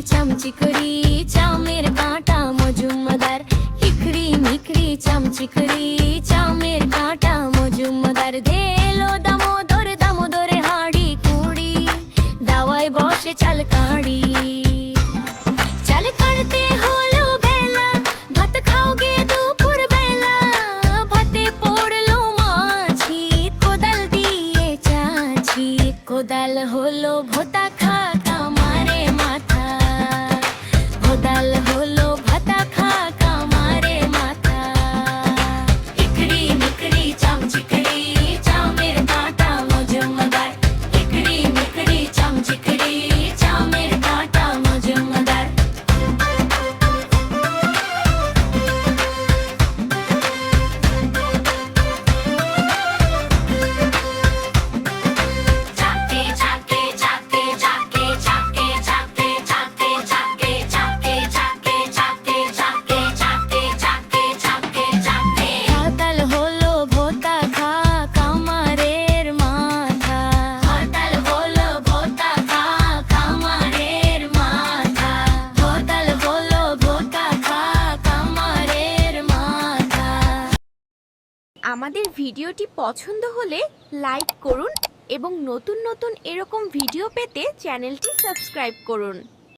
চামচিকরি চামের কাঁটা মজুমদার, ইকরি মিকরি চামচিকরি চামের কাঁটা মজুমদার। দেলো দামোদরে হাড়ি কুড়ি, দাওয়ায় বসে চাল কাড়ি। চাল কাড়তে হলো বেলা, ভাত খাওগে দুপুর বেলা। ভাতে পড়লো মাছি, কোদাল দিয়ে চাছি। কোদাল হলো ভোতা খা কামারে মাথা, কোদাল হলো ভাতা খা কামারে মাথা। ইকরি মিকরি চামচিকরি চামের কাঁটা মজুমদার, ইকরি মিকরি চামচিকরি চামের কাঁটা মজুমদার। ঝাঁকে ঝাঁকে ঝাঁকে ঝাঁকে ঝাঁকে ঝাঁকে ঝাঁকে ঝাঁকে ঝাঁকে ঝাঁকে ঝাঁকে ঝাঁকে ঝাঁকে ঝাঁকে ঝাঁকে ঝাঁকে। হরতাল হলো ভোতা খা কামারের মাথা, হরতাল হলো ভোতা খা কামারের মাথা, হরতাল হলো ভোতা খা কামারের মাথা। আমাদের ভিডিওটি পছন্দ হলে লাইক করুন এবং নতুন নতুন এরকম ভিডিও পেতে চ্যানেলটি সাবস্ক্রাইব করুন।